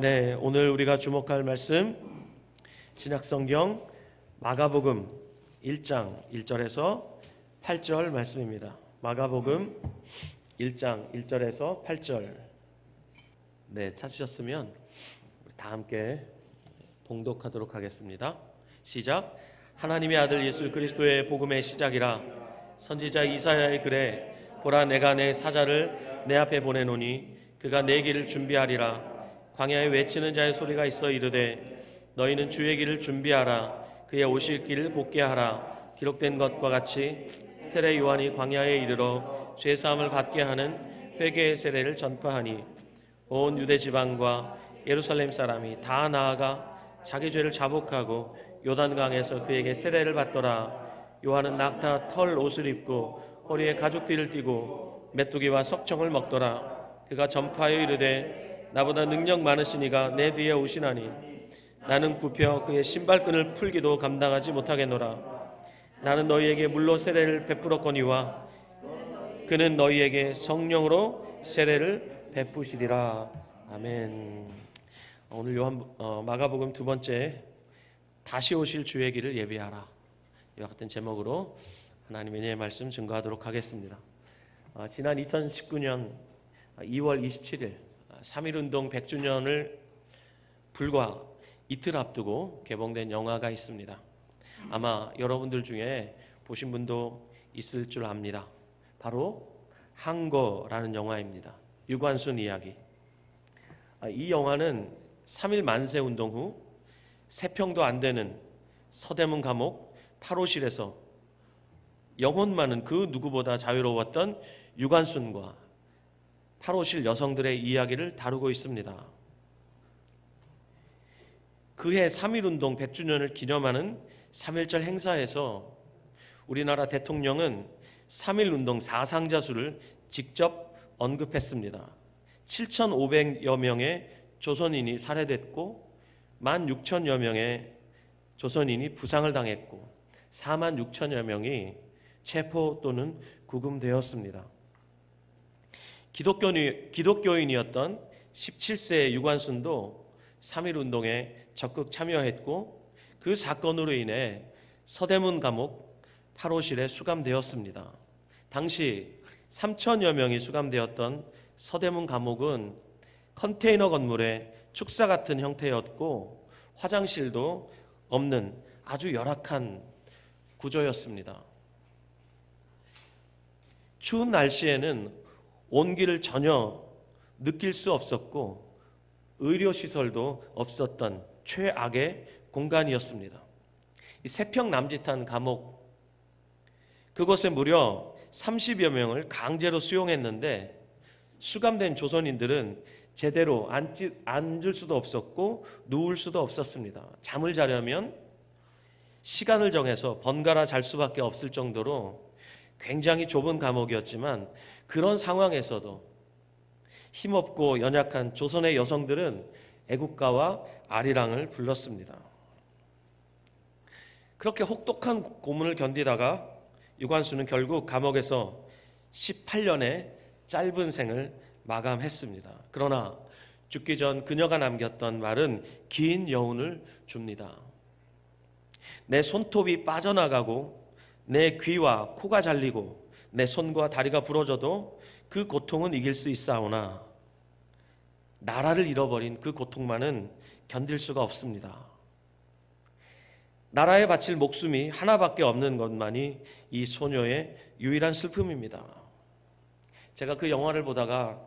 네, 오늘 우리가 주목할 말씀 신약성경 마가복음 1장 1절에서 8절 말씀입니다. 마가복음 1장 1절에서 8절. 네, 찾으셨으면 다 함께 봉독하도록 하겠습니다. 시작. 하나님의 아들 예수 그리스도의 복음의 시작이라. 선지자 이사야의 글에 보라, 내가 내 사자를 내 앞에 보내노니 그가 내 길을 준비하리라. 광야에 외치는 자의 소리가 있어 이르되 너희는 주의 길을 준비하라. 그의 오실 길을 곧게 하라. 기록된 것과 같이 세례 요한이 광야에 이르러 죄사함을 받게 하는 회개의 세례를 전파하니 온 유대 지방과 예루살렘 사람이 다 나아가 자기 죄를 자복하고 요단강에서 그에게 세례를 받더라. 요한은 낙타 털 옷을 입고 허리에 가죽띠를 띠고 메뚜기와 석청을 먹더라. 그가 전파하여 이르되 나보다 능력 많으시니가 내 뒤에 오시나니 나는 굽혀 그의 신발끈을 풀기도 감당하지 못하겠노라. 나는 너희에게 물로 세례를 베풀었거니와 그는 너희에게 성령으로 세례를 베푸시리라. 아멘. 오늘 마가복음 두 번째, 다시 오실 주의 길을 예비하라, 이와 같은 제목으로 하나님의 은혜의 말씀 증거하도록 하겠습니다. 지난 2019년 2월 27일 3.1운동 100주년을 불과 이틀 앞두고 개봉된 영화가 있습니다. 아마 여러분들 중에 보신 분도 있을 줄 압니다. 바로 항거라는 영화입니다. 유관순 이야기. 이 영화는 3.1 만세운동 후 3평도 안 되는 서대문 감옥 8호실에서 영혼 많은 그 누구보다 자유로웠던 유관순과 8호실 여성들의 이야기를 다루고 있습니다. 그해 3.1운동 100주년을 기념하는 3.1절 행사에서 우리나라 대통령은 3.1운동 사상자 수를 직접 언급했습니다. 7,500여 명의 조선인이 살해됐고 16,000여 명의 조선인이 부상을 당했고 46,000여 명이 체포 또는 구금되었습니다. 기독교인이었던 17세의 유관순도 3.1운동에 적극 참여했고 그 사건으로 인해 서대문 감옥 8호실에 수감되었습니다. 당시 3,000여 명이 수감되었던 서대문 감옥은 컨테이너 건물의 축사 같은 형태였고 화장실도 없는 아주 열악한 구조였습니다. 추운 날씨에는 온기를 전혀 느낄 수 없었고 의료시설도 없었던 최악의 공간이었습니다. 이 3평 남짓한 감옥, 그곳에 무려 30여 명을 강제로 수용했는데 수감된 조선인들은 제대로 앉을 수도 없었고 누울 수도 없었습니다. 잠을 자려면 시간을 정해서 번갈아 잘 수밖에 없을 정도로 굉장히 좁은 감옥이었지만 그런 상황에서도 힘없고 연약한 조선의 여성들은 애국가와 아리랑을 불렀습니다. 그렇게 혹독한 고문을 견디다가 유관순은 결국 감옥에서 18년의 짧은 생을 마감했습니다. 그러나 죽기 전 그녀가 남겼던 말은 긴 여운을 줍니다. 내 손톱이 빠져나가고 내 귀와 코가 잘리고 내 손과 다리가 부러져도 그 고통은 이길 수 있사오나 나라를 잃어버린 그 고통만은 견딜 수가 없습니다. 나라에 바칠 목숨이 하나밖에 없는 것만이 이 소녀의 유일한 슬픔입니다. 제가 그 영화를 보다가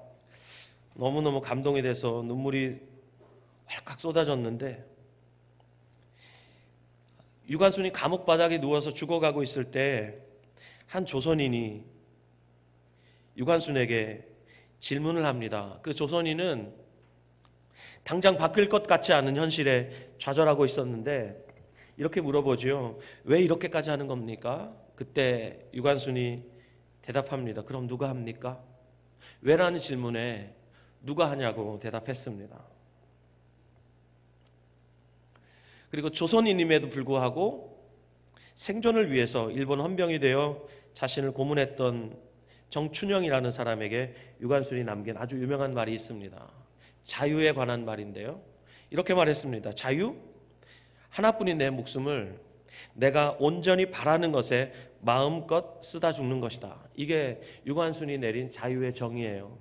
너무너무 감동이 돼서 눈물이 왈칵 쏟아졌는데, 유관순이 감옥 바닥에 누워서 죽어가고 있을 때 한 조선인이 유관순에게 질문을 합니다. 그 조선인은 당장 바뀔 것 같지 않은 현실에 좌절하고 있었는데 이렇게 물어보죠. 왜 이렇게까지 하는 겁니까? 그때 유관순이 대답합니다. 그럼 누가 합니까? 왜라는 질문에 누가 하냐고 대답했습니다. 그리고 조선인임에도 불구하고 생존을 위해서 일본 헌병이 되어 자신을 고문했던 정춘영이라는 사람에게 유관순이 남긴 아주 유명한 말이 있습니다. 자유에 관한 말인데요. 이렇게 말했습니다. 자유? 하나뿐인 내 목숨을 내가 온전히 바라는 것에 마음껏 쓰다 죽는 것이다. 이게 유관순이 내린 자유의 정의예요.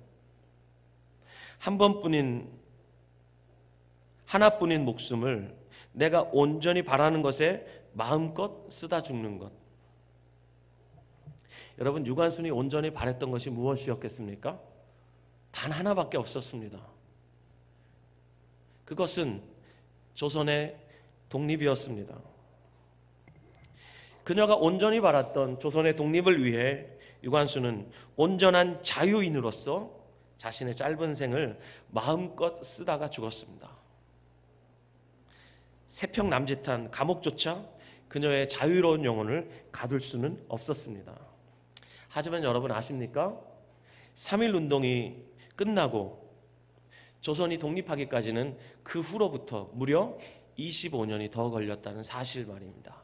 하나뿐인 목숨을 내가 온전히 바라는 것에 마음껏 쓰다 죽는 것. 여러분, 유관순이 온전히 바랬던 것이 무엇이었겠습니까? 단 하나밖에 없었습니다. 그것은 조선의 독립이었습니다. 그녀가 온전히 바랐던 조선의 독립을 위해 유관순은 온전한 자유인으로서 자신의 짧은 생을 마음껏 쓰다가 죽었습니다. 세평 남짓한 감옥조차 그녀의 자유로운 영혼을 가둘 수는 없었습니다. 하지만 여러분 아십니까? 3.1 운동이 끝나고 조선이 독립하기까지는 그 후로부터 무려 25년이 더 걸렸다는 사실 말입니다.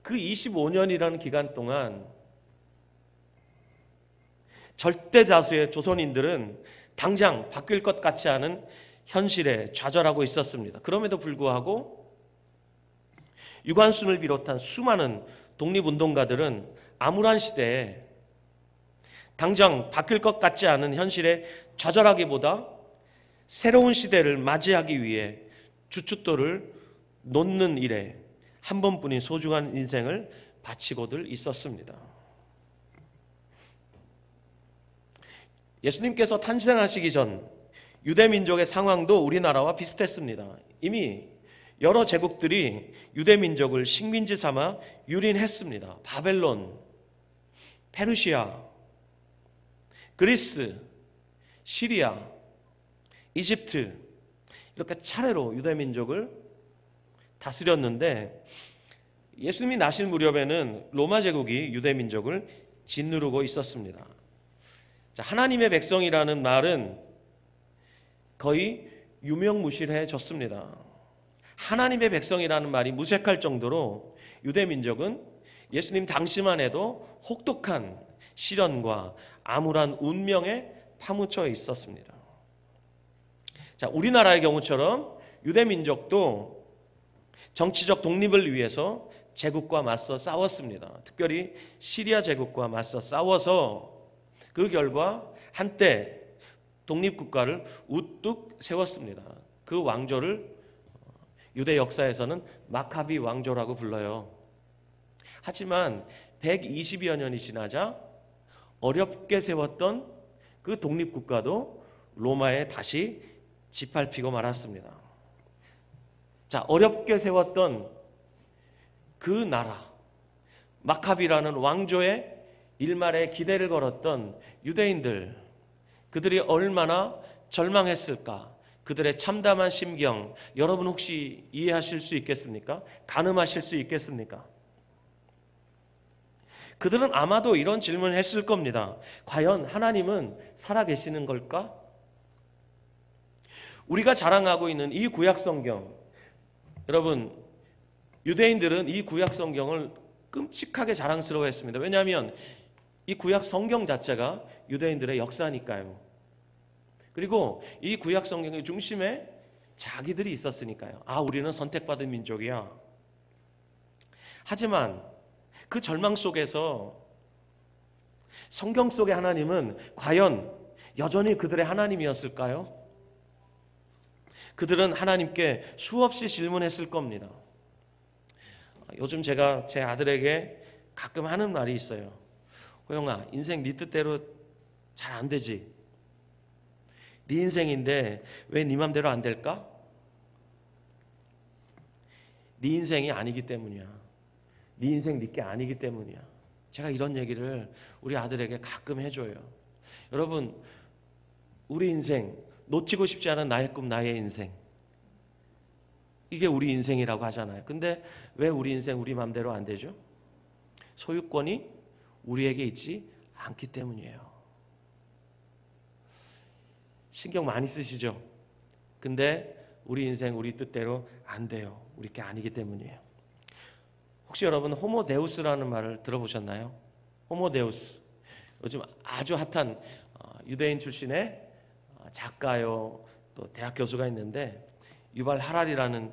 그 25년이라는 기간 동안 절대 다수의 조선인들은 당장 바뀔 것 같지 않은 현실에 좌절하고 있었습니다. 그럼에도 불구하고 유관순을 비롯한 수많은 독립운동가들은 암울한 시대에 당장 바뀔 것 같지 않은 현실에 좌절하기보다 새로운 시대를 맞이하기 위해 주춧돌을 놓는 일에 한 번뿐인 소중한 인생을 바치고들 있었습니다. 예수님께서 탄생하시기 전 유대민족의 상황도 우리나라와 비슷했습니다. 이미 여러 제국들이 유대민족을 식민지 삼아 유린했습니다. 바벨론, 페르시아, 그리스, 시리아, 이집트, 이렇게 차례로 유대민족을 다스렸는데 예수님이 나실 무렵에는 로마 제국이 유대민족을 짓누르고 있었습니다. 자, 하나님의 백성이라는 말은 거의 유명무실해졌습니다. 하나님의 백성이라는 말이 무색할 정도로 유대민족은 예수님 당시만 해도 혹독한 시련과 암울한 운명에 파묻혀 있었습니다. 자, 우리나라의 경우처럼 유대민족도 정치적 독립을 위해서 제국과 맞서 싸웠습니다. 특별히 시리아 제국과 맞서 싸워서 그 결과 한때 독립국가를 우뚝 세웠습니다. 그 왕조를 유대 역사에서는 마카비 왕조라고 불러요. 하지만 120여 년이 지나자 어렵게 세웠던 그 독립국가도 로마에 다시 짓밟히고 말았습니다. 자, 어렵게 세웠던 그 나라, 마카비라는 왕조의 일말에 기대를 걸었던 유대인들, 그들이 얼마나 절망했을까? 그들의 참담한 심경, 여러분 혹시 이해하실 수 있겠습니까? 가늠하실 수 있겠습니까? 그들은 아마도 이런 질문을 했을 겁니다. 과연 하나님은 살아계시는 걸까? 우리가 자랑하고 있는 이 구약성경, 여러분 유대인들은 이 구약성경을 끔찍하게 자랑스러워했습니다. 왜냐하면 이 구약성경 자체가 유대인들의 역사니까요. 그리고 이 구약성경의 중심에 자기들이 있었으니까요. 아, 우리는 선택받은 민족이야. 하지만 그 절망 속에서 성경 속의 하나님은 과연 여전히 그들의 하나님이었을까요? 그들은 하나님께 수없이 질문했을 겁니다. 요즘 제가 제 아들에게 가끔 하는 말이 있어요. 호영아, 인생 네 뜻대로 잘 안 되지? 네 인생인데 왜 네 맘대로 안 될까? 네 인생이 아니기 때문이야. 네 인생 네게 아니기 때문이야. 제가 이런 얘기를 우리 아들에게 가끔 해줘요. 여러분, 우리 인생, 놓치고 싶지 않은 나의 꿈, 나의 인생, 이게 우리 인생이라고 하잖아요. 근데 왜 우리 인생 우리 맘대로 안 되죠? 소유권이 우리에게 있지 않기 때문이에요. 신경 많이 쓰시죠? 근데 우리 인생 우리 뜻대로 안 돼요. 우리 게 아니기 때문이에요. 혹시 여러분 호모데우스라는 말을 들어보셨나요? 호모데우스. 요즘 아주 핫한 유대인 출신의 작가요, 또 대학 교수가 있는데 유발 하랄이라는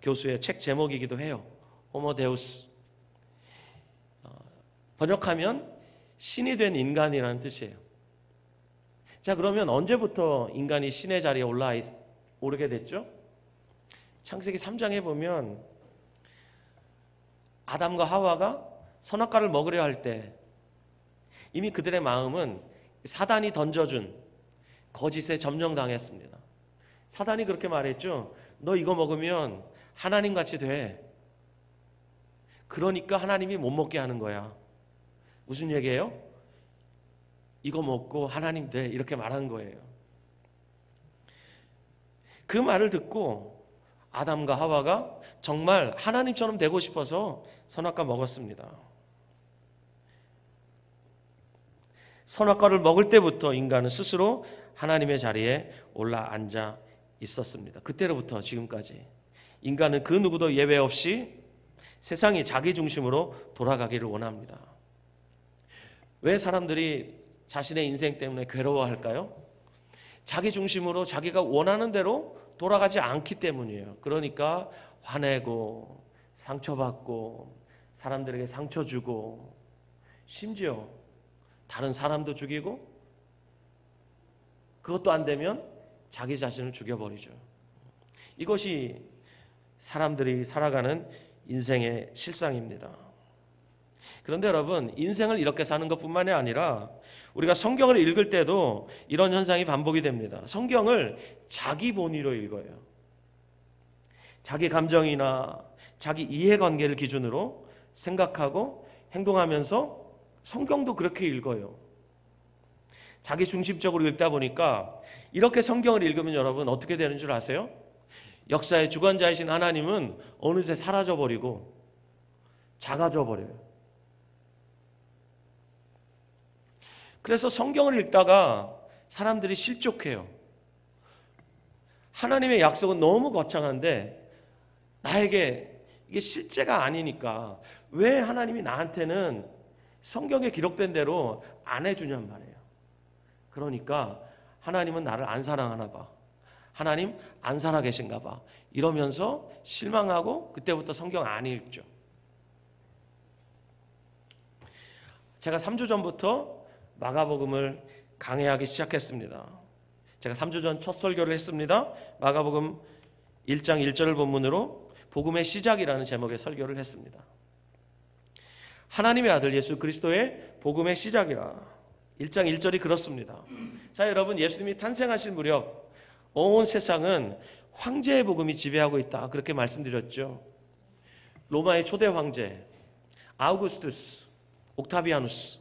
교수의 책 제목이기도 해요. 호모데우스. 번역하면 신이 된 인간이라는 뜻이에요. 자, 그러면 언제부터 인간이 신의 자리에 오르게 됐죠? 창세기 3장에 보면 아담과 하와가 선악과를 먹으려 할 때 이미 그들의 마음은 사단이 던져준 거짓에 점령당했습니다. 사단이 그렇게 말했죠. 너 이거 먹으면 하나님같이 돼. 그러니까 하나님이 못 먹게 하는 거야. 무슨 얘기예요? 이거 먹고 하나님 돼. 이렇게 말한 거예요. 그 말을 듣고 아담과 하와가 정말 하나님처럼 되고 싶어서 선악과 먹었습니다. 선악과를 먹을 때부터 인간은 스스로 하나님의 자리에 올라앉아 있었습니다. 그때로부터 지금까지 인간은 그 누구도 예외 없이 세상이 자기 중심으로 돌아가기를 원합니다. 왜 사람들이 자신의 인생 때문에 괴로워할까요? 자기 중심으로 자기가 원하는 대로 돌아가지 않기 때문이에요. 그러니까 화내고 상처받고 사람들에게 상처 주고 심지어 다른 사람도 죽이고 그것도 안 되면 자기 자신을 죽여버리죠. 이것이 사람들이 살아가는 인생의 실상입니다. 그런데 여러분, 인생을 이렇게 사는 것뿐만이 아니라 우리가 성경을 읽을 때도 이런 현상이 반복이 됩니다. 성경을 자기 본위로 읽어요. 자기 감정이나 자기 이해관계를 기준으로 생각하고 행동하면서 성경도 그렇게 읽어요. 자기 중심적으로 읽다 보니까 이렇게 성경을 읽으면 여러분 어떻게 되는 줄 아세요? 역사의 주관자이신 하나님은 어느새 사라져버리고 작아져 버려요. 그래서 성경을 읽다가 사람들이 실족해요. 하나님의 약속은 너무 거창한데 나에게 이게 실제가 아니니까 왜 하나님이 나한테는 성경에 기록된 대로 안 해주냔 말이에요. 그러니까 하나님은 나를 안 사랑하나 봐. 하나님 안 살아계신가 봐. 이러면서 실망하고 그때부터 성경 안 읽죠. 제가 3주 전부터 마가복음을 강해하기 시작했습니다. 제가 3주 전 첫 설교를 했습니다. 마가복음 1장 1절을 본문으로 복음의 시작이라는 제목의 설교를 했습니다. 하나님의 아들 예수 그리스도의 복음의 시작이라. 1장 1절이 그렇습니다. 자, 여러분, 예수님이 탄생하신 무렵 온 세상은 황제의 복음이 지배하고 있다. 그렇게 말씀드렸죠. 로마의 초대 황제 아우구스투스 옥타비아누스,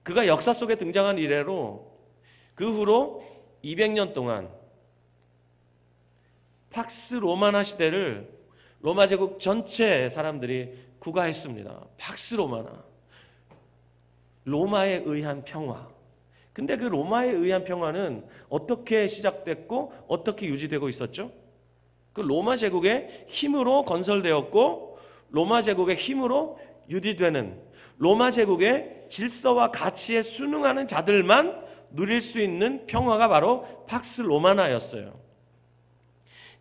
그가 역사 속에 등장한 이래로 그 후로 200년 동안 팍스 로마나 시대를 로마 제국 전체 사람들이 구가했습니다. 팍스 로마나, 로마에 의한 평화. 근데 그 로마에 의한 평화는 어떻게 시작됐고 어떻게 유지되고 있었죠? 그 로마 제국의 힘으로 건설되었고 로마 제국의 힘으로 유지되는, 로마 제국의 질서와 가치에 순응하는 자들만 누릴 수 있는 평화가 바로 팍스 로마나였어요.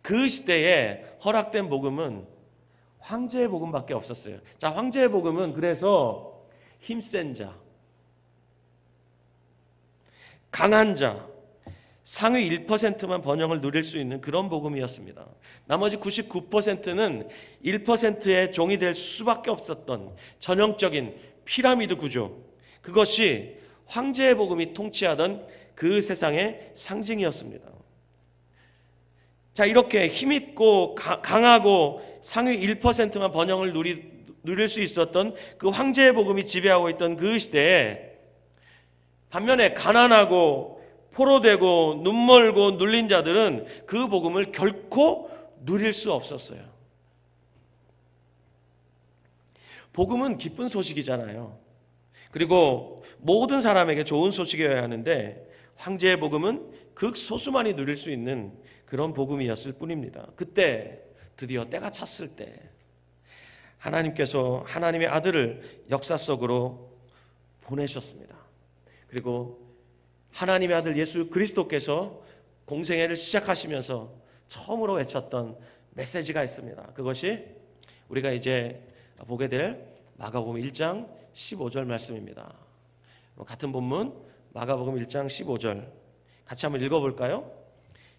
그 시대에 허락된 복음은 황제의 복음밖에 없었어요. 자, 황제의 복음은 그래서 힘센 자, 강한 자, 상위 1%만 번영을 누릴 수 있는 그런 복음이었습니다. 나머지 99%는 1%의 종이 될 수밖에 없었던 전형적인 피라미드 구조, 그것이 황제의 복음이 통치하던 그 세상의 상징이었습니다. 자, 이렇게 힘있고 강하고 상위 1%만 번영을 누릴 수 있었던 그 황제의 복음이 지배하고 있던 그 시대에 반면에 가난하고 포로되고 눈멀고 눌린 자들은 그 복음을 결코 누릴 수 없었어요. 복음은 기쁜 소식이잖아요. 그리고 모든 사람에게 좋은 소식이어야 하는데 황제의 복음은 극소수만이 누릴 수 있는 그런 복음이었을 뿐입니다. 그때 드디어 때가 찼을 때 하나님께서 하나님의 아들을 역사 속으로 보내셨습니다. 그리고 하나님의 아들 예수 그리스도께서 공생애를 시작하시면서 처음으로 외쳤던 메시지가 있습니다. 그것이 우리가 이제 보게 될 마가복음 1장 15절 말씀입니다. 같은 본문 마가복음 1장 15절 같이 한번 읽어볼까요?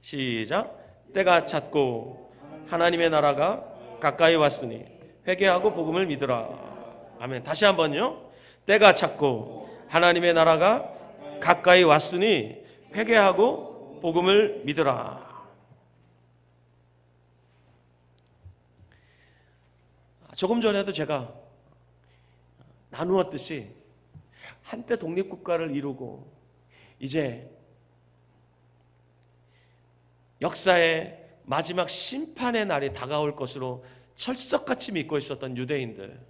시작. 때가 찼고 하나님의 나라가 가까이 왔으니 회개하고 복음을 믿으라. 아멘. 다시 한번요. 때가 찼고 하나님의 나라가 가까이 왔으니 회개하고 복음을 믿으라. 조금 전에도 제가 나누었듯이 한때 독립국가를 이루고 이제 역사의 마지막 심판의 날이 다가올 것으로 철석같이 믿고 있었던 유대인들.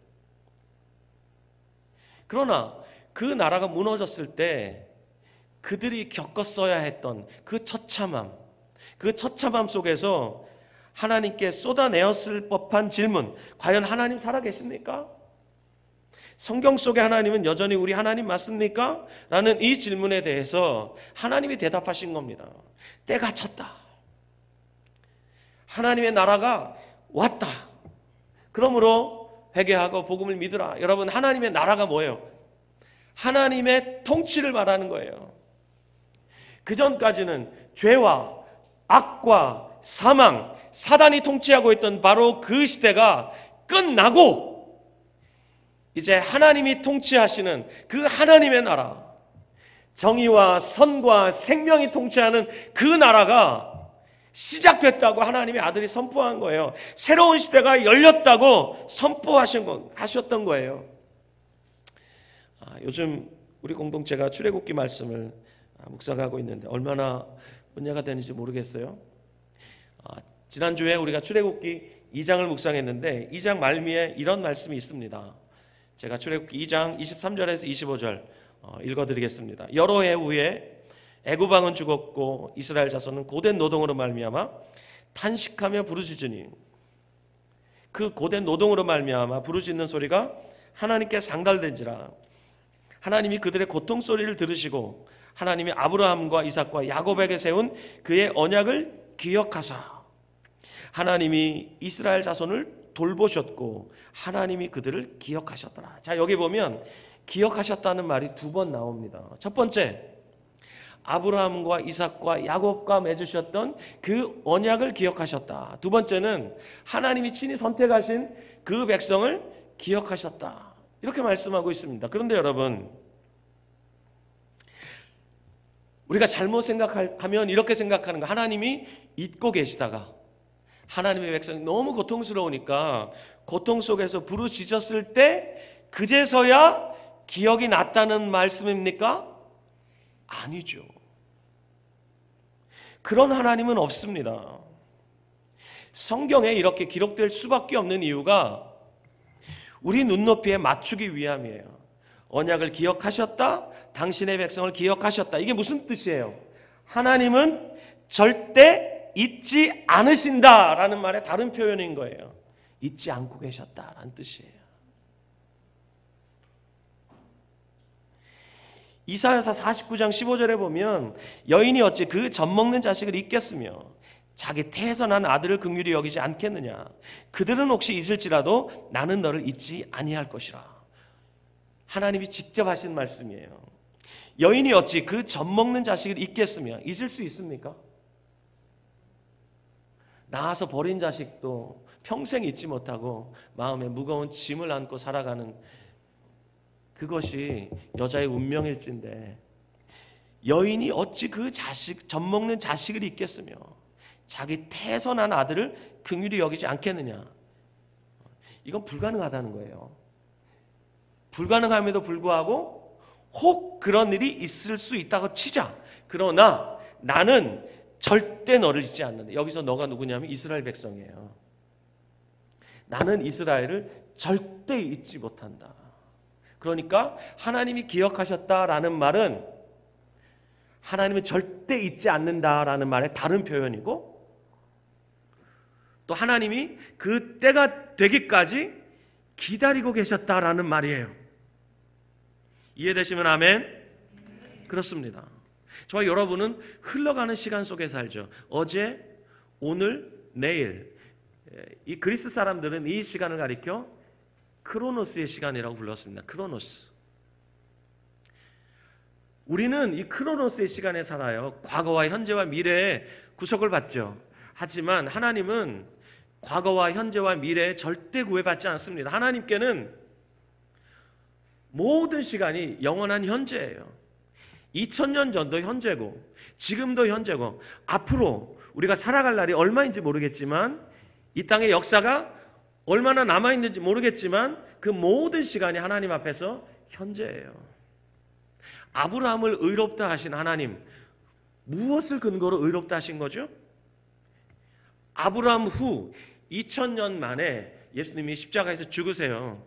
그러나 그 나라가 무너졌을 때 그들이 겪었어야 했던 그 처참함 속에서 하나님께 쏟아내었을 법한 질문, 과연 하나님 살아계십니까? 성경 속의 하나님은 여전히 우리 하나님 맞습니까? 라는 이 질문에 대해서 하나님이 대답하신 겁니다. 때가 찼다. 하나님의 나라가 왔다. 그러므로 회개하고 복음을 믿으라. 여러분, 하나님의 나라가 뭐예요? 하나님의 통치를 말하는 거예요. 그 전까지는 죄와 악과 사망, 사단이 통치하고 있던 바로 그 시대가 끝나고 이제 하나님이 통치하시는 그 하나님의 나라, 정의와 선과 생명이 통치하는 그 나라가 시작됐다고 하나님의 아들이 선포한 거예요. 새로운 시대가 열렸다고 선포하셨던 거예요. 요즘 우리 공동체가 출애굽기 말씀을 묵상하고 있는데 얼마나 은혜가 되는지 모르겠어요. 지난주에 우리가 출애굽기 2장을 묵상했는데 2장 말미에 이런 말씀이 있습니다. 제가 출애굽기 2장 23절에서 25절 읽어드리겠습니다. 여러 해 후에 애굽 왕은 죽었고 이스라엘 자손은 고된 노동으로 말미암아 탄식하며 부르짖으니 그 고된 노동으로 말미암아 부르짖는 소리가 하나님께 상달된지라. 하나님이 그들의 고통 소리를 들으시고 하나님이 아브라함과 이삭과 야곱에게 세운 그의 언약을 기억하사 하나님이 이스라엘 자손을 돌보셨고 하나님이 그들을 기억하셨더라. 자, 여기 보면 기억하셨다는 말이 두 번 나옵니다. 첫 번째, 아브라함과 이삭과 야곱과 맺으셨던 그 언약을 기억하셨다. 두 번째는 하나님이 친히 선택하신 그 백성을 기억하셨다. 이렇게 말씀하고 있습니다. 그런데 여러분, 우리가 잘못 생각하면 이렇게 생각하는 거, 하나님이 잊고 계시다가 하나님의 백성이 너무 고통스러우니까 고통 속에서 부르짖었을 때 그제서야 기억이 났다는 말씀입니까? 아니죠. 그런 하나님은 없습니다. 성경에 이렇게 기록될 수밖에 없는 이유가 우리 눈높이에 맞추기 위함이에요. 언약을 기억하셨다, 당신의 백성을 기억하셨다. 이게 무슨 뜻이에요? 하나님은 절대 잊지 않으신다라는 말의 다른 표현인 거예요. 잊지 않고 계셨다라는 뜻이에요. 이사야서 49장 15절에 보면 여인이 어찌 그 젖먹는 자식을 잊겠으며 자기 태에서 난 아들을 긍휼히 여기지 않겠느냐. 그들은 혹시 잊을지라도 나는 너를 잊지 아니할 것이라. 하나님이 직접 하신 말씀이에요. 여인이 어찌 그 젖먹는 자식을 잊겠으며, 잊을 수 있습니까? 낳아서 버린 자식도 평생 잊지 못하고 마음에 무거운 짐을 안고 살아가는 그것이 여자의 운명일진데, 여인이 어찌 그 자식, 젖먹는 자식을 잊겠으며 자기 태에서 난 아들을 긍휼히 여기지 않겠느냐. 이건 불가능하다는 거예요. 불가능함에도 불구하고 혹 그런 일이 있을 수 있다고 치자. 그러나 나는 절대 너를 잊지 않는다. 여기서 너가 누구냐면 이스라엘 백성이에요. 나는 이스라엘을 절대 잊지 못한다. 그러니까 하나님이 기억하셨다라는 말은 하나님은 절대 잊지 않는다라는 말의 다른 표현이고, 또 하나님이 그 때가 되기까지 기다리고 계셨다라는 말이에요. 이해되시면 아멘? 그렇습니다. 저와 여러분은 흘러가는 시간 속에 살죠. 어제, 오늘, 내일. 이 그리스 사람들은 이 시간을 가리켜 크로노스의 시간이라고 불렀습니다. 크로노스. 우리는 이 크로노스의 시간에 살아요. 과거와 현재와 미래의 구속을 받죠. 하지만 하나님은 과거와 현재와 미래에 절대 구애받지 않습니다. 하나님께는 모든 시간이 영원한 현재예요. 2000년 전도 현재고 지금도 현재고 앞으로 우리가 살아갈 날이 얼마인지 모르겠지만 이 땅의 역사가 얼마나 남아있는지 모르겠지만 그 모든 시간이 하나님 앞에서 현재예요. 아브라함을 의롭다 하신 하나님, 무엇을 근거로 의롭다 하신 거죠? 아브라함 후 2000년 만에 예수님이 십자가에서 죽으세요.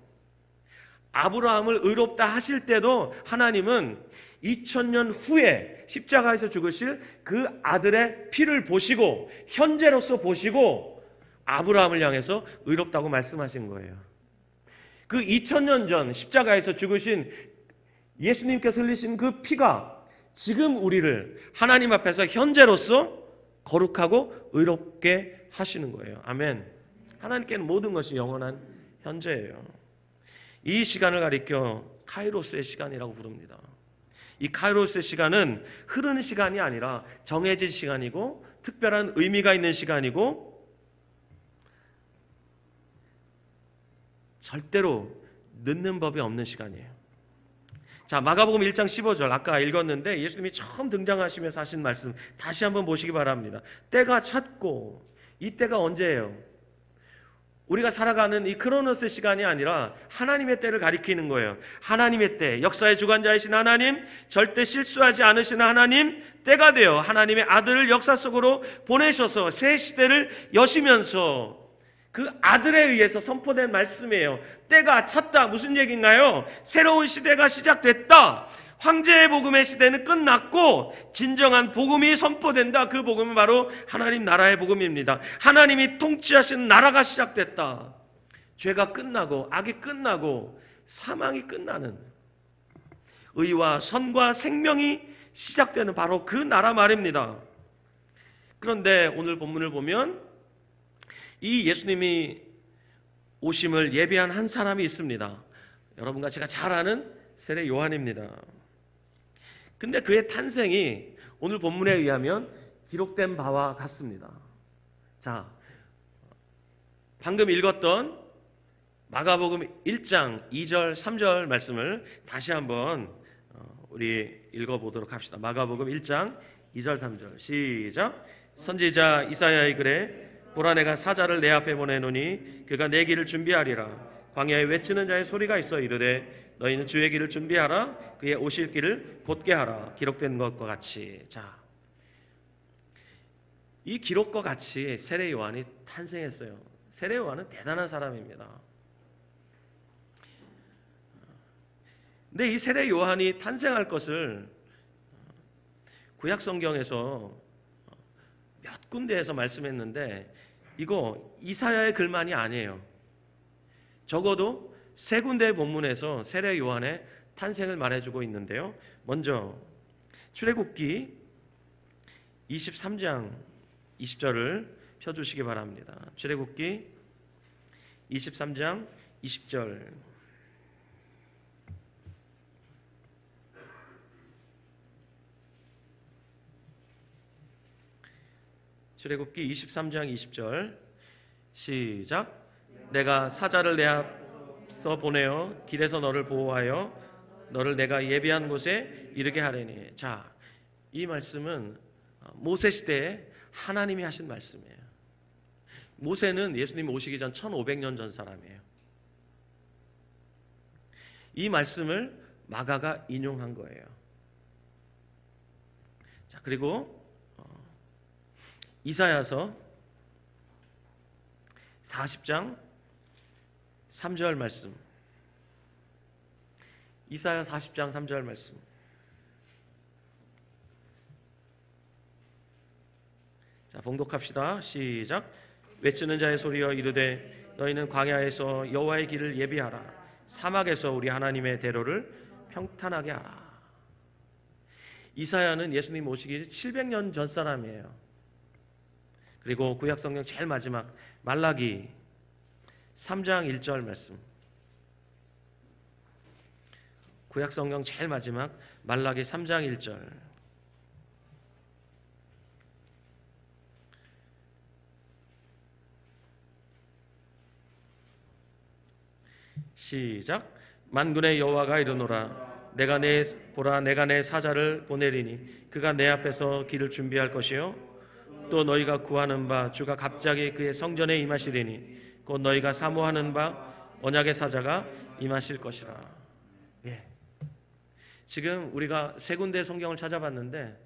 아브라함을 의롭다 하실 때도 하나님은 2000년 후에 십자가에서 죽으실 그 아들의 피를 보시고 현재로서 보시고 아브라함을 향해서 의롭다고 말씀하신 거예요. 그 2000년 전 십자가에서 죽으신 예수님께서 흘리신 그 피가 지금 우리를 하나님 앞에서 현재로서 거룩하고 의롭게 하시는 거예요. 아멘. 하나님께는 모든 것이 영원한 현재예요. 이 시간을 가리켜 카이로스의 시간이라고 부릅니다. 이 카이로스의 시간은 흐르는 시간이 아니라 정해진 시간이고 특별한 의미가 있는 시간이고 절대로 늦는 법이 없는 시간이에요. 자, 마가복음 1장 15절 아까 읽었는데 예수님이 처음 등장하시면서 하신 말씀 다시 한번 보시기 바랍니다. 때가 찼고, 이 때가 언제예요? 우리가 살아가는 이 크로노스 시간이 아니라 하나님의 때를 가리키는 거예요. 하나님의 때, 역사의 주관자이신 하나님, 절대 실수하지 않으시는 하나님, 때가 되어 하나님의 아들을 역사 속으로 보내셔서 새 시대를 여시면서 그 아들에 의해서 선포된 말씀이에요. 때가 찼다. 무슨 얘기인가요? 새로운 시대가 시작됐다. 황제의 복음의 시대는 끝났고 진정한 복음이 선포된다. 그 복음은 바로 하나님 나라의 복음입니다. 하나님이 통치하시는 나라가 시작됐다. 죄가 끝나고 악이 끝나고 사망이 끝나는 의와 선과 생명이 시작되는 바로 그 나라 말입니다. 그런데 오늘 본문을 보면 이 예수님이 오심을 예비한 한 사람이 있습니다. 여러분과 제가 잘 아는 세례 요한입니다. 근데 그의 탄생이 오늘 본문에 의하면 기록된 바와 같습니다. 자, 방금 읽었던 마가복음 1장 2절 3절 말씀을 다시 한번 우리 읽어보도록 합시다. 마가복음 1장 2절 3절 시작. 선지자 이사야의 글에 보라 내가 사자를 내 앞에 보내노니 그가 내 길을 준비하리라. 광야에 외치는 자의 소리가 있어 이르되 너희는 주의 길을 준비하라. 그의 오실 길을 곧게 하라. 기록된 것과 같이. 자, 이 기록과 같이 세례 요한이 탄생했어요. 세례 요한은 대단한 사람입니다. 근데 이 세례 요한이 탄생할 것을 구약 성경에서 몇 군데에서 말씀했는데 이거 이사야의 글만이 아니에요. 적어도 세 군데의 본문에서 세례 요한의 탄생을 말해주고 있는데요. 먼저 출애굽기 23장 20절을 펴주시기 바랍니다. 출애굽기 23장 20절 출애굽기 23장 20절 시작. 내가 사자를 내 앞서 보내어 길에서 너를 보호하여 너를 내가 예비한 곳에 이르게 하려니. 자, 이 말씀은 모세 시대에 하나님이 하신 말씀이에요. 모세는 예수님이 오시기 전 1500년 전 사람이에요. 이 말씀을 마가가 인용한 거예요. 자, 그리고 이사야서 40장 3절 말씀. 이사야 40장 3절 말씀. 자, 봉독합시다. 시작. 외치는 자의 소리여 이르되 너희는 광야에서 여호와의 길을 예비하라. 사막에서 우리 하나님의 대로를 평탄하게 하라. 이사야는 예수님 오시기 700년 전 사람이에요. 그리고 구약 성경 제일 마지막 말라기 3장 1절 말씀. 구약 성경 제일 마지막 말라기 3장 1절. 시작. 만군의 여호와가 이르노라 내가 내 사자를 보내리니 그가 내 앞에서 길을 준비할 것이요 또 너희가 구하는 바 주가 갑자기 그의 성전에 임하시리니 곧 너희가 사모하는 바 언약의 사자가 임하실 것이라. 예. 지금 우리가 세 군데 성경을 찾아봤는데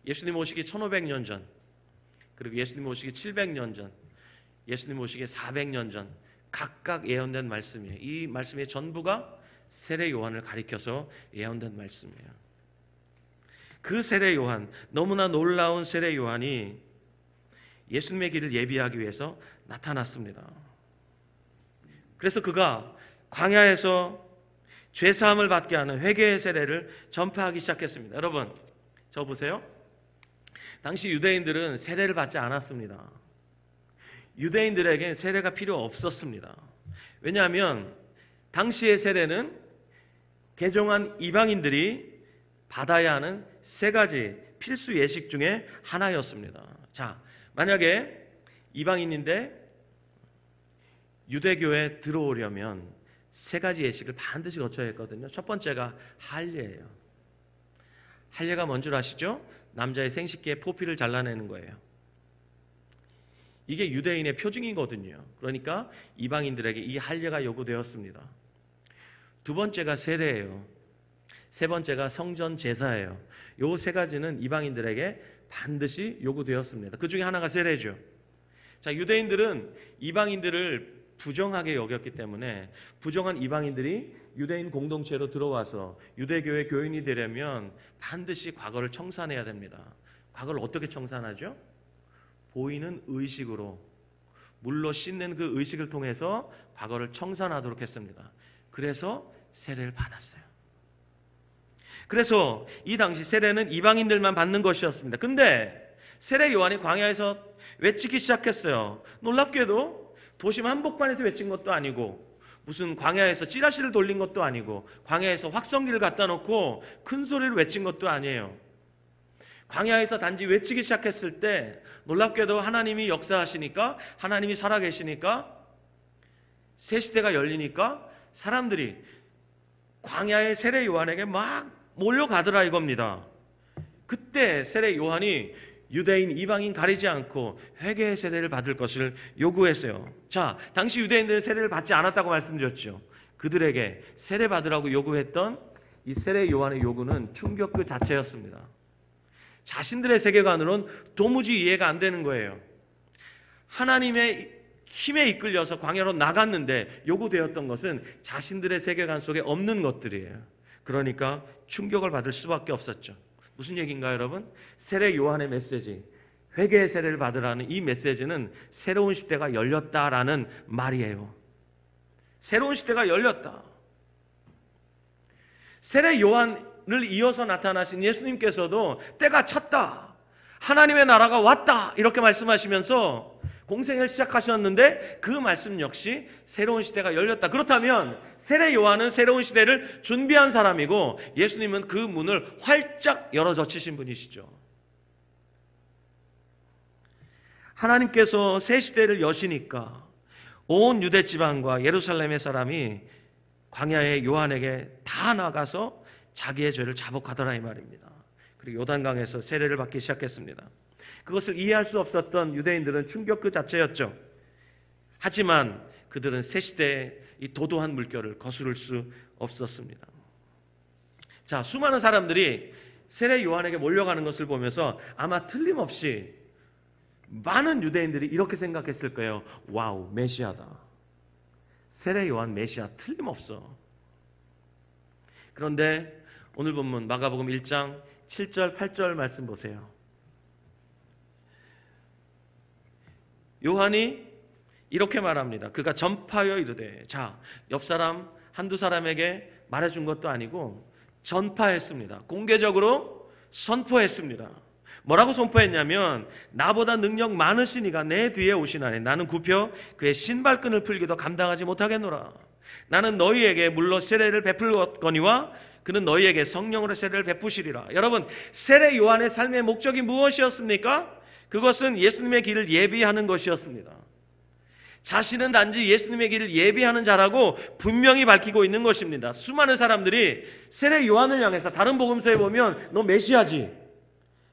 예수님 오시기 1500년 전, 그리고 예수님 오시기 700년 전, 예수님 오시기 400년 전 각각 예언된 말씀이에요. 이 말씀의 전부가 세례 요한을 가리켜서 예언된 말씀이에요. 그 세례 요한, 너무나 놀라운 세례 요한이 예수님의 길을 예비하기 위해서 나타났습니다. 그래서 그가 광야에서 죄사함을 받게 하는 회개의 세례를 전파하기 시작했습니다. 여러분, 저 보세요. 당시 유대인들은 세례를 받지 않았습니다. 유대인들에겐 세례가 필요 없었습니다. 왜냐하면 당시의 세례는 개종한 이방인들이 받아야 하는 세 가지 필수 예식 중에 하나였습니다. 자, 만약에 이방인인데 유대교에 들어오려면 세 가지 예식을 반드시 거쳐야 했거든요. 첫 번째가 할례예요. 할례가 뭔 줄 아시죠? 남자의 생식기에 포피를 잘라내는 거예요. 이게 유대인의 표징이거든요. 그러니까 이방인들에게 이 할례가 요구되었습니다. 두 번째가 세례예요. 세 번째가 성전 제사예요. 요 세 가지는 이방인들에게 반드시 요구되었습니다. 그 중에 하나가 세례죠. 자, 유대인들은 이방인들을 부정하게 여겼기 때문에 부정한 이방인들이 유대인 공동체로 들어와서 유대교의 교인이 되려면 반드시 과거를 청산해야 됩니다. 과거를 어떻게 청산하죠? 보이는 의식으로, 물로 씻는 그 의식을 통해서 과거를 청산하도록 했습니다. 그래서 세례를 받았어요. 그래서 이 당시 세례는 이방인들만 받는 것이었습니다. 근데 세례 요한이 광야에서 외치기 시작했어요. 놀랍게도 도심 한복판에서 외친 것도 아니고 무슨 광야에서 찌라시를 돌린 것도 아니고 광야에서 확성기를 갖다 놓고 큰 소리를 외친 것도 아니에요. 광야에서 단지 외치기 시작했을 때 놀랍게도 하나님이 역사하시니까, 하나님이 살아계시니까, 새 시대가 열리니까 사람들이 광야의 세례 요한에게 막 몰려가더라 이겁니다. 그때 세례 요한이 유대인, 이방인 가리지 않고 회개의 세례를 받을 것을 요구했어요. 자, 당시 유대인들은 세례를 받지 않았다고 말씀드렸죠. 그들에게 세례 받으라고 요구했던 이 세례 요한의 요구는 충격 그 자체였습니다. 자신들의 세계관으로는 도무지 이해가 안 되는 거예요. 하나님의 힘에 이끌려서 광야로 나갔는데 요구되었던 것은 자신들의 세계관 속에 없는 것들이에요. 그러니까 충격을 받을 수밖에 없었죠. 무슨 얘기인가요, 여러분? 세례 요한의 메시지, 회개의 세례를 받으라는 이 메시지는 새로운 시대가 열렸다라는 말이에요. 새로운 시대가 열렸다. 세례 요한을 이어서 나타나신 예수님께서도 때가 찼다, 하나님의 나라가 왔다 이렇게 말씀하시면서 공생을 시작하셨는데 그 말씀 역시 새로운 시대가 열렸다. 그렇다면 세례 요한은 새로운 시대를 준비한 사람이고 예수님은 그 문을 활짝 열어젖히신 분이시죠. 하나님께서 새 시대를 여시니까 온 유대 지방과 예루살렘의 사람이 광야의 요한에게 다 나가서 자기의 죄를 자복하더라 이 말입니다. 그리고 요단강에서 세례를 받기 시작했습니다. 그것을 이해할 수 없었던 유대인들은 충격 그 자체였죠. 하지만 그들은 새 시대의 이 도도한 물결을 거스를 수 없었습니다. 자, 수많은 사람들이 세례 요한에게 몰려가는 것을 보면서 아마 틀림없이 많은 유대인들이 이렇게 생각했을 거예요. 와우, 메시아다. 세례 요한 메시아 틀림없어. 그런데 오늘 본문 마가복음 1장 7절 8절 말씀 보세요. 요한이 이렇게 말합니다. 그가 전파하여 이르되, 자, 옆 사람 한두 사람에게 말해준 것도 아니고 전파했습니다. 공개적으로 선포했습니다. 뭐라고 선포했냐면 나보다 능력 많으시니가 내 뒤에 오시나니 나는 굽혀 그의 신발끈을 풀기도 감당하지 못하겠노라. 나는 너희에게 물로 세례를 베풀거니와 그는 너희에게 성령으로 세례를 베푸시리라. 여러분, 세례 요한의 삶의 목적이 무엇이었습니까? 그것은 예수님의 길을 예비하는 것이었습니다. 자신은 단지 예수님의 길을 예비하는 자라고 분명히 밝히고 있는 것입니다. 수많은 사람들이 세례 요한을 향해서 다른 복음서에 보면 너 메시아지,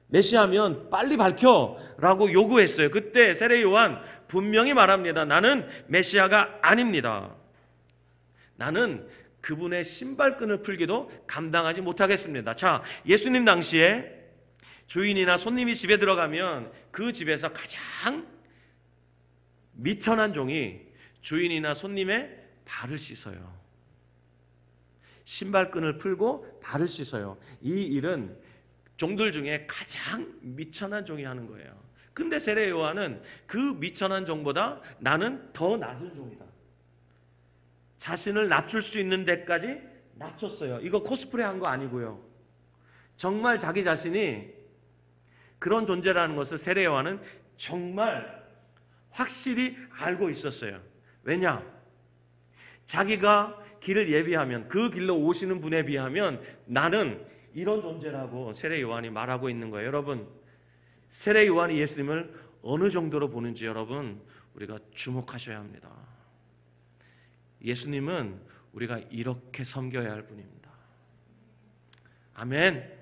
메시아면 빨리 밝혀 라고 요구했어요. 그때 세례 요한 분명히 말합니다. 나는 메시아가 아닙니다. 나는 그분의 신발끈을 풀기도 감당하지 못하겠습니다. 자, 예수님 당시에 주인이나 손님이 집에 들어가면 그 집에서 가장 미천한 종이 주인이나 손님의 발을 씻어요. 신발끈을 풀고 발을 씻어요. 이 일은 종들 중에 가장 미천한 종이 하는 거예요. 근데 세례 요한은 그 미천한 종보다 나는 더 낮은 종이다. 자신을 낮출 수 있는 데까지 낮췄어요. 이거 코스프레 한 거 아니고요. 정말 자기 자신이 그런 존재라는 것을 세례 요한은 정말 확실히 알고 있었어요. 왜냐? 자기가 길을 예비하면 그 길로 오시는 분에 비하면 나는 이런 존재라고 세례 요한이 말하고 있는 거예요. 여러분, 세례 요한이 예수님을 어느 정도로 보는지 여러분 우리가 주목하셔야 합니다. 예수님은 우리가 이렇게 섬겨야 할 분입니다. 아멘.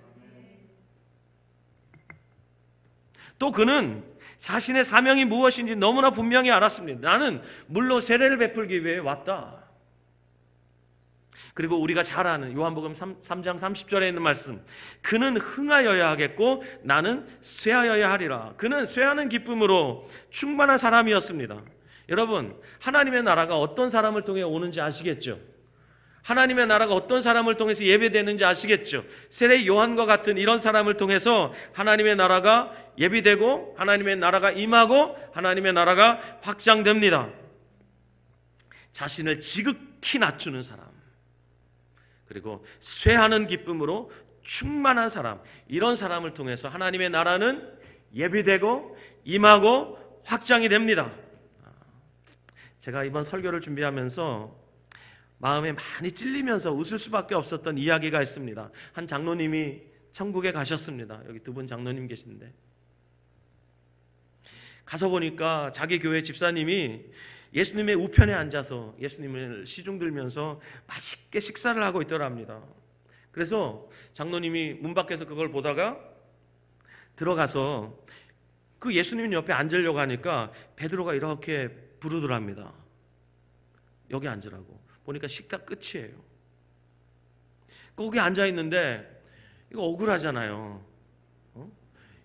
또 그는 자신의 사명이 무엇인지 너무나 분명히 알았습니다. 나는 물로 세례를 베풀기 위해 왔다. 그리고 우리가 잘 아는 요한복음 3장 30절에 있는 말씀, 그는 흥하여야 하겠고 나는 쇠하여야 하리라. 그는 쇠하는 기쁨으로 충만한 사람이었습니다. 여러분, 하나님의 나라가 어떤 사람을 통해 오는지 아시겠죠? 하나님의 나라가 어떤 사람을 통해서 예배되는지 아시겠죠? 세례 요한과 같은 이런 사람을 통해서 하나님의 나라가 예비되고 하나님의 나라가 임하고 하나님의 나라가 확장됩니다. 자신을 지극히 낮추는 사람, 그리고 쇠하는 기쁨으로 충만한 사람, 이런 사람을 통해서 하나님의 나라는 예비되고 임하고 확장이 됩니다. 제가 이번 설교를 준비하면서 마음에 많이 찔리면서 웃을 수밖에 없었던 이야기가 있습니다. 한 장로님이 천국에 가셨습니다. 여기 두 분 장로님 계신데, 가서 보니까 자기 교회 집사님이 예수님의 우편에 앉아서 예수님을 시중 들면서 맛있게 식사를 하고 있더랍니다. 그래서 장로님이 문 밖에서 그걸 보다가 들어가서 그 예수님 옆에 앉으려고 하니까 베드로가 이렇게 부르더랍니다. 여기 앉으라고. 보니까 식탁 끝이에요. 거기 앉아있는데 이거 억울하잖아요.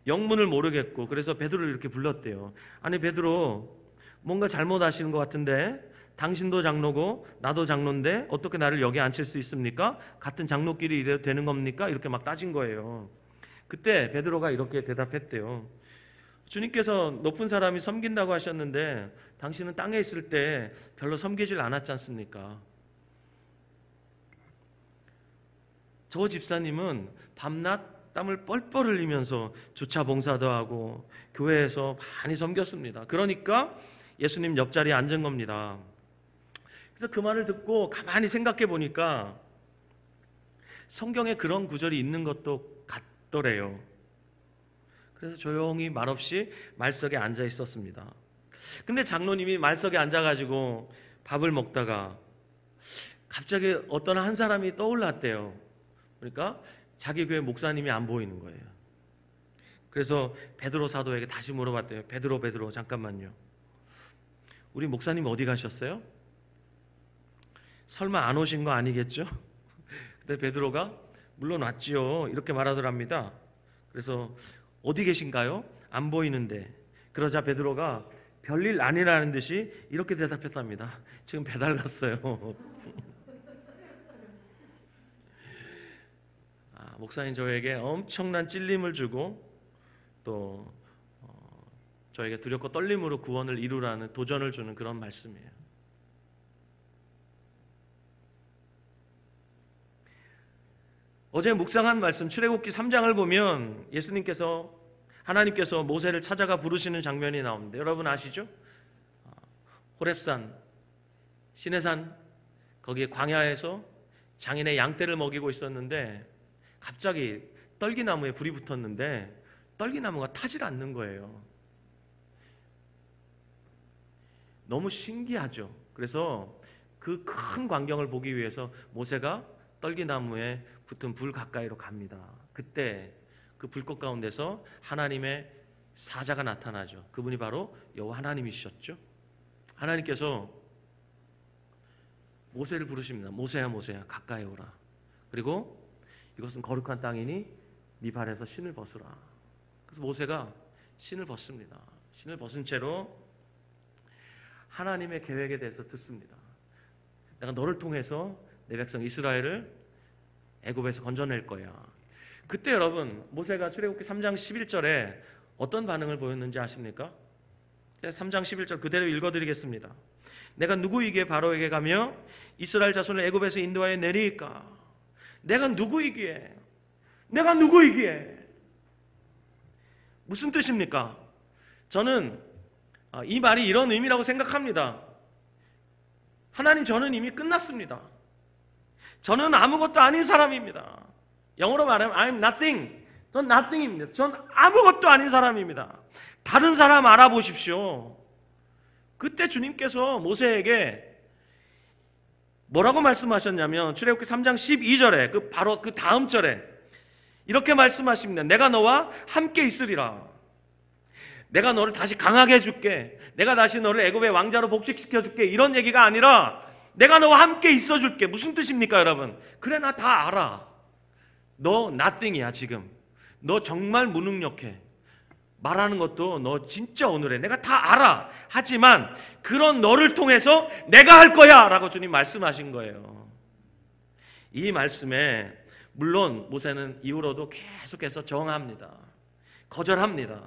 영문을 모르겠고, 그래서 베드로를 이렇게 불렀대요. 아니 베드로, 뭔가 잘못하시는 것 같은데 당신도 장로고 나도 장로인데 어떻게 나를 여기 앉힐 수 있습니까? 같은 장로끼리 이래도 되는 겁니까? 이렇게 막 따진 거예요. 그때 베드로가 이렇게 대답했대요. 주님께서 높은 사람이 섬긴다고 하셨는데 당신은 땅에 있을 때 별로 섬기질 않았지 않습니까? 저 집사님은 밤낮 땀을 뻘뻘 흘리면서 주차 봉사도 하고 교회에서 많이 섬겼습니다. 그러니까 예수님 옆자리에 앉은 겁니다. 그래서 그 말을 듣고 가만히 생각해 보니까 성경에 그런 구절이 있는 것도 같더래요. 그래서 조용히 말없이 말석에 앉아 있었습니다. 근데 장로님이 말석에 앉아가지고 밥을 먹다가 갑자기 어떤 한 사람이 떠올랐대요. 그러니까 자기 교회 목사님이 안 보이는 거예요. 그래서 베드로 사도에게 다시 물어봤대요. 베드로 잠깐만요. 우리 목사님 어디 가셨어요? 설마 안 오신 거 아니겠죠? 근데 베드로가 물론 왔지요, 이렇게 말하더랍니다. 그래서 어디 계신가요? 안 보이는데. 그러자 베드로가 별일 아니라는 듯이 이렇게 대답했답니다. 지금 배달 갔어요. 목사님 저에게 엄청난 찔림을 주고 또 저에게 두렵고 떨림으로 구원을 이루라는 도전을 주는 그런 말씀이에요. 어제 묵상한 말씀 출애굽기 3장을 보면 하나님께서 모세를 찾아가 부르시는 장면이 나오는데 여러분 아시죠? 호렙산, 시내산, 거기에 광야에서 장인의 양떼를 먹이고 있었는데 갑자기 떨기나무에 불이 붙었는데 떨기나무가 타질 않는 거예요. 너무 신기하죠. 그래서 그 큰 광경을 보기 위해서 모세가 떨기나무에 붙은 불 가까이로 갑니다. 그때 그 불꽃 가운데서 하나님의 사자가 나타나죠. 그분이 바로 여호와 하나님이셨죠. 하나님께서 모세를 부르십니다. 모세야 모세야 가까이 오라. 그리고 이것은 거룩한 땅이니 네 발에서 신을 벗으라. 그래서 모세가 신을 벗습니다. 신을 벗은 채로 하나님의 계획에 대해서 듣습니다. 내가 너를 통해서 내 백성 이스라엘을 애굽에서 건져낼 거야. 그때 여러분 모세가 출애굽기 3장 11절에 어떤 반응을 보였는지 아십니까? 3장 11절 그대로 읽어드리겠습니다. 내가 누구이기에 바로에게 가며 이스라엘 자손을 애굽에서 인도하여 내리까? 내가 누구이기에? 내가 누구이기에? 무슨 뜻입니까? 저는 이 말이 이런 의미라고 생각합니다. 하나님, 저는 이미 끝났습니다. 저는 아무것도 아닌 사람입니다. 영어로 말하면 I'm nothing. 전 nothing입니다. 전 아무것도 아닌 사람입니다. 다른 사람 알아보십시오. 그때 주님께서 모세에게 뭐라고 말씀하셨냐면 출애굽기 3장 12절에 바로 그 다음 절에 이렇게 말씀하십니다. 내가 너와 함께 있으리라. 내가 너를 다시 강하게 해줄게. 내가 다시 너를 애굽의 왕자로 복직시켜줄게. 이런 얘기가 아니라 내가 너와 함께 있어줄게. 무슨 뜻입니까 여러분? 그래 나 다 알아. 너 nothing이야 지금. 너 정말 무능력해. 말하는 것도 너 진짜 오늘해. 내가 다 알아. 하지만 그런 너를 통해서 내가 할 거야 라고 주님 말씀하신 거예요. 이 말씀에 물론 모세는 이후로도 계속해서 저항합니다. 거절합니다.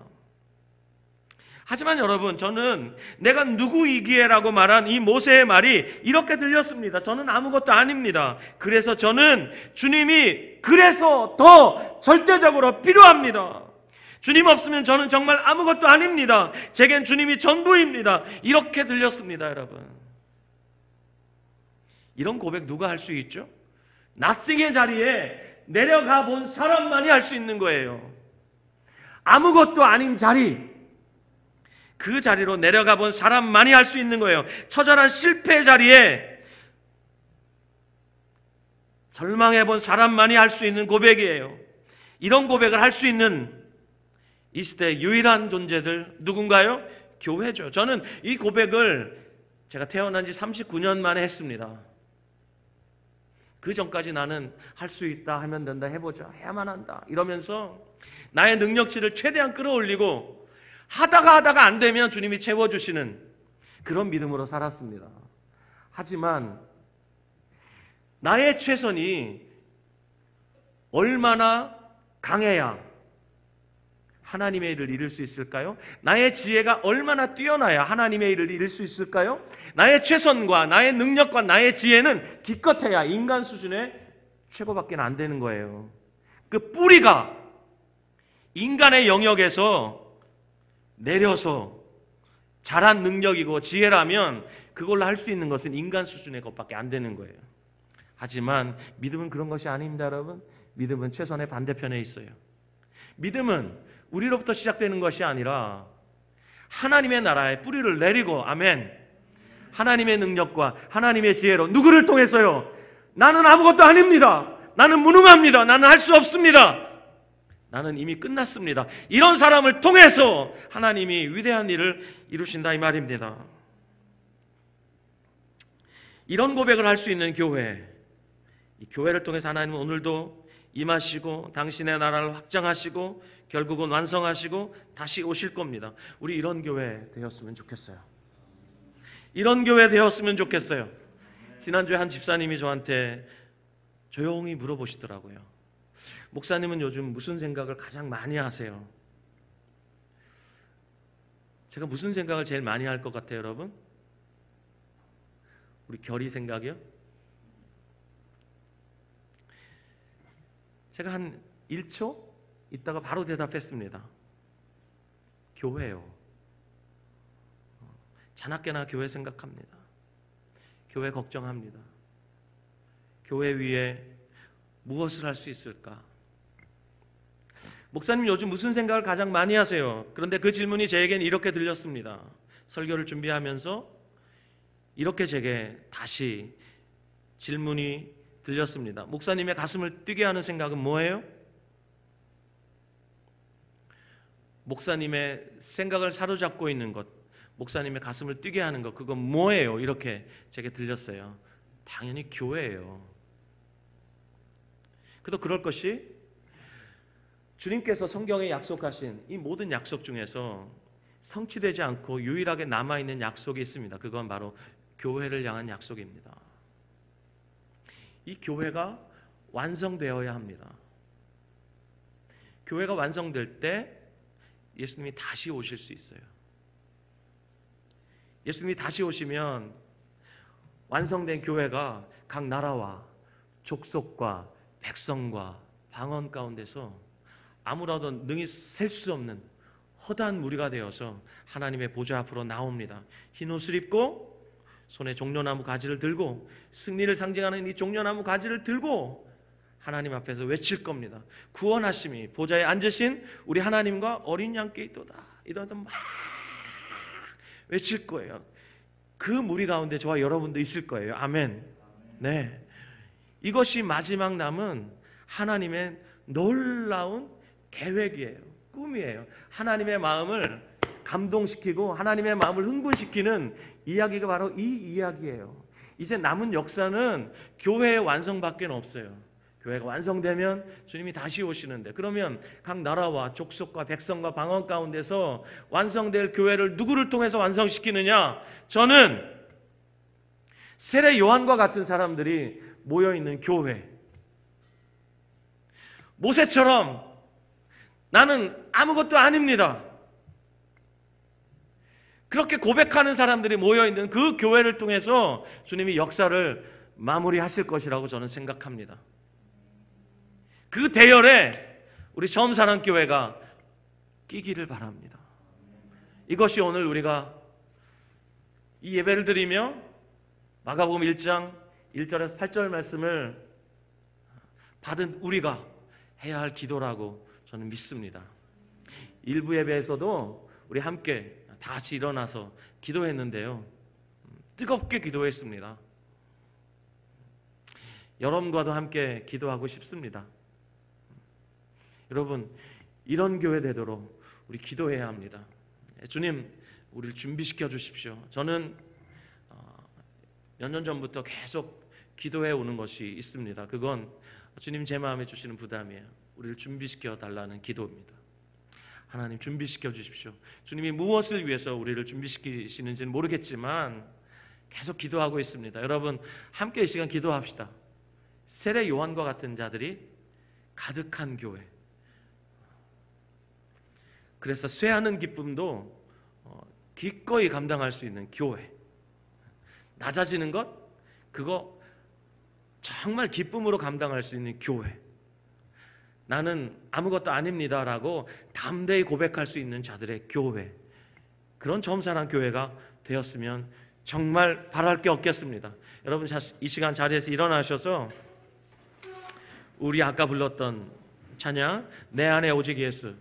하지만 여러분 저는 내가 누구이기에라고 말한 이 모세의 말이 이렇게 들렸습니다. 저는 아무것도 아닙니다. 그래서 저는 주님이 그래서 더 절대적으로 필요합니다. 주님 없으면 저는 정말 아무것도 아닙니다. 제겐 주님이 전부입니다. 이렇게 들렸습니다. 여러분 이런 고백 누가 할 수 있죠? nothing의 자리에 내려가 본 사람만이 할 수 있는 거예요. 아무것도 아닌 자리, 그 자리로 내려가 본 사람만이 할 수 있는 거예요. 처절한 실패의 자리에 절망해 본 사람만이 할 수 있는 고백이에요. 이런 고백을 할 수 있는 이 시대의 유일한 존재들 누군가요? 교회죠. 저는 이 고백을 제가 태어난 지 39년 만에 했습니다. 그 전까지 나는 할 수 있다, 하면 된다, 해보자, 해야만 한다 이러면서 나의 능력치를 최대한 끌어올리고 하다가 안 되면 주님이 채워주시는 그런 믿음으로 살았습니다. 하지만 나의 최선이 얼마나 강해야 하나님의 일을 이룰 수 있을까요? 나의 지혜가 얼마나 뛰어나야 하나님의 일을 이룰 수 있을까요? 나의 최선과 나의 능력과 나의 지혜는 기껏해야 인간 수준의 최고밖에 안 되는 거예요. 그 뿌리가 인간의 영역에서 내려서 자란 능력이고 지혜라면 그걸로 할 수 있는 것은 인간 수준의 것밖에 안 되는 거예요. 하지만 믿음은 그런 것이 아닙니다, 여러분. 믿음은 최선의 반대편에 있어요. 믿음은 우리로부터 시작되는 것이 아니라 하나님의 나라에 뿌리를 내리고, 아멘, 하나님의 능력과 하나님의 지혜로 누구를 통해서요? 나는 아무것도 아닙니다. 나는 무능합니다. 나는 할 수 없습니다. 나는 이미 끝났습니다. 이런 사람을 통해서 하나님이 위대한 일을 이루신다 이 말입니다. 이런 고백을 할 수 있는 교회, 이 교회를 통해서 하나님은 오늘도 임하시고 당신의 나라를 확장하시고 결국은 완성하시고 다시 오실 겁니다. 우리 이런 교회 되었으면 좋겠어요. 이런 교회 되었으면 좋겠어요. 지난주에 한 집사님이 저한테 조용히 물어보시더라고요. 목사님은 요즘 무슨 생각을 가장 많이 하세요? 제가 무슨 생각을 제일 많이 할 것 같아요, 여러분? 우리 결이 생각이요? 제가 한 1초 있다가 바로 대답했습니다. 교회요. 자나깨나 교회 생각합니다. 교회 걱정합니다. 교회 위에 무엇을 할 수 있을까? 목사님 요즘 무슨 생각을 가장 많이 하세요? 그런데 그 질문이 저에게는 이렇게 들렸습니다. 설교를 준비하면서 이렇게 제게 다시 질문이 들렸습니다. 목사님의 가슴을 뛰게 하는 생각은 뭐예요? 목사님의 생각을 사로잡고 있는 것, 목사님의 가슴을 뛰게 하는 것, 그건 뭐예요? 이렇게 제게 들렸어요. 당연히 교회예요. 그래도 그럴 것이 주님께서 성경에 약속하신 이 모든 약속 중에서 성취되지 않고 유일하게 남아있는 약속이 있습니다. 그건 바로 교회를 향한 약속입니다. 이 교회가 완성되어야 합니다. 교회가 완성될 때 예수님이 다시 오실 수 있어요. 예수님이 다시 오시면 완성된 교회가 각 나라와 족속과 백성과 방언 가운데서 아무라도 능히 셀 수 없는 허다한 무리가 되어서 하나님의 보좌 앞으로 나옵니다. 흰 옷을 입고 손에 종려나무 가지를 들고 승리를 상징하는 이 종려나무 가지를 들고 하나님 앞에서 외칠 겁니다. 구원하심이 보좌에 앉으신 우리 하나님과 어린 양께 있도다. 이러면서 막 외칠 거예요. 그 무리 가운데 저와 여러분도 있을 거예요. 아멘. 네, 이것이 마지막 남은 하나님의 놀라운 계획이에요. 꿈이에요. 하나님의 마음을 감동시키고 하나님의 마음을 흥분시키는 이야기가 바로 이 이야기예요. 이제 남은 역사는 교회의 완성밖에 없어요. 교회가 완성되면 주님이 다시 오시는데, 그러면 각 나라와 족속과 백성과 방언 가운데서 완성될 교회를 누구를 통해서 완성시키느냐? 저는 세례 요한과 같은 사람들이 모여있는 교회, 모세처럼 나는 아무것도 아닙니다, 그렇게 고백하는 사람들이 모여있는 그 교회를 통해서 주님이 역사를 마무리하실 것이라고 저는 생각합니다. 그 대열에 우리 처음사랑교회가 끼기를 바랍니다. 이것이 오늘 우리가 이 예배를 드리며 마가복음 1장 1절에서 8절 말씀을 받은 우리가 해야 할 기도라고 저는 믿습니다. 일부 예배에서도 우리 함께 다 같이 일어나서 기도했는데요, 뜨겁게 기도했습니다. 여러분과도 함께 기도하고 싶습니다. 여러분, 이런 교회 되도록 우리 기도해야 합니다. 주님, 우리를 준비시켜 주십시오. 저는 몇 년 전부터 계속 기도해 오는 것이 있습니다. 그건 주님 제 마음에 주시는 부담이에요. 우리를 준비시켜 달라는 기도입니다. 하나님, 준비시켜 주십시오. 주님이 무엇을 위해서 우리를 준비시키시는지는 모르겠지만 계속 기도하고 있습니다. 여러분, 함께 이 시간 기도합시다. 세례 요한과 같은 자들이 가득한 교회, 그래서 쇠하는 기쁨도 기꺼이 감당할 수 있는 교회, 낮아지는 것, 그거 정말 기쁨으로 감당할 수 있는 교회, 나는 아무것도 아닙니다라고 담대히 고백할 수 있는 자들의 교회, 그런 처음사랑 교회가 되었으면 정말 바랄 게 없겠습니다. 여러분, 이 시간 자리에서 일어나셔서 우리 아까 불렀던 찬양, 내 안에 오직 예수,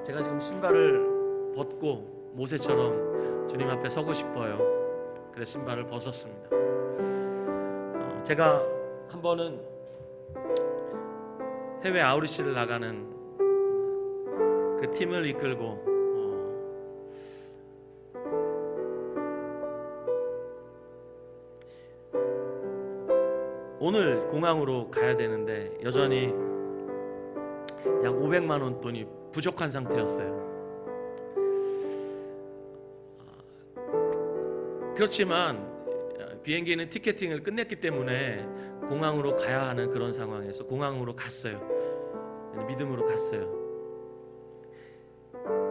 제가 지금 신발을 벗고 모세처럼 주님 앞에 서고 싶어요. 그래서 신발을 벗었습니다. 제가 한 번은 해외 아우리시를 나가는 그 팀을 이끌고 오늘 공항으로 가야 되는데 여전히 약 500만 원 돈이 부족한 상태였어요. 그렇지만 비행기는 티켓팅을 끝냈기 때문에 공항으로 가야 하는 그런 상황에서 공항으로 갔어요. 믿음으로 갔어요.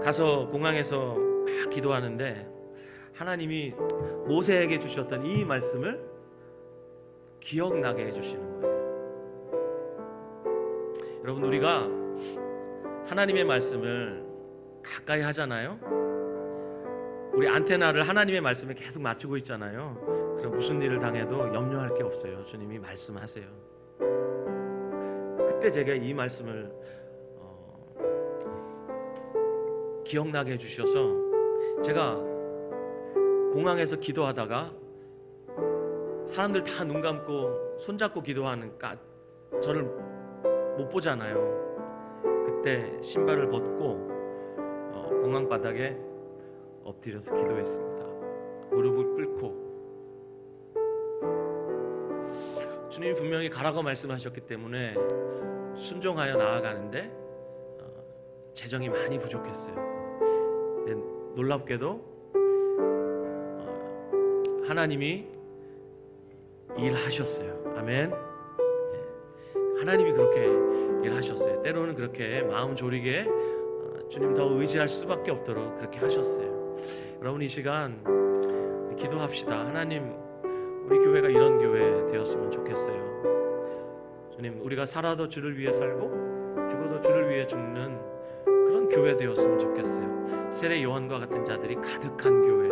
가서 공항에서 막 기도하는데 하나님이 모세에게 주셨던 이 말씀을 기억나게 해주시는 거예요. 여러분, 우리가 하나님의 말씀을 가까이 하잖아요. 우리 안테나를 하나님의 말씀에 계속 맞추고 있잖아요. 그럼 무슨 일을 당해도 염려할 게 없어요. 주님이 말씀하세요. 그때 제가 이 말씀을 기억나게 해주셔서, 제가 공항에서 기도하다가 사람들 다 눈 감고 손잡고 기도하니까 저를 못 보잖아요. 그때 신발을 벗고 공항 바닥에 엎드려서 기도했습니다. 무릎을 꿇고. 주님이 분명히 가라고 말씀하셨기 때문에 순종하여 나아가는데 재정이 많이 부족했어요. 근데 놀랍게도 하나님이 일하셨어요. 아멘. 하나님이 그렇게 일하셨어요. 때로는 그렇게 마음 졸이게 주님 더 의지할 수밖에 없도록 그렇게 하셨어요. 여러분, 이 시간 기도합시다. 하나님, 우리 교회가 이런 교회 되었으면 좋겠어요. 주님, 우리가 살아도 주를 위해 살고 죽어도 주를 위해 죽는 그런 교회 되었으면 좋겠어요. 세례 요한과 같은 자들이 가득한 교회,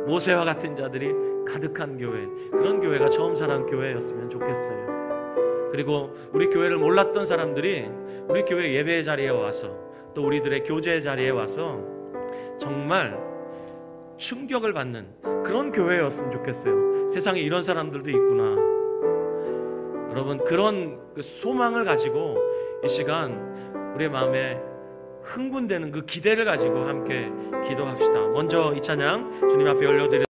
모세와 같은 자들이 가득한 교회, 그런 교회가 처음 사는 교회였으면 좋겠어요. 그리고 우리 교회를 몰랐던 사람들이 우리 교회 예배 자리에 와서, 또 우리들의 교제 자리에 와서 정말 충격을 받는 그런 교회였으면 좋겠어요. 세상에 이런 사람들도 있구나. 여러분, 그런 소망을 가지고 이 시간 우리의 마음에 흥분되는 그 기대를 가지고 함께 기도합시다. 먼저 이 찬양 주님 앞에 올려드리겠습니다.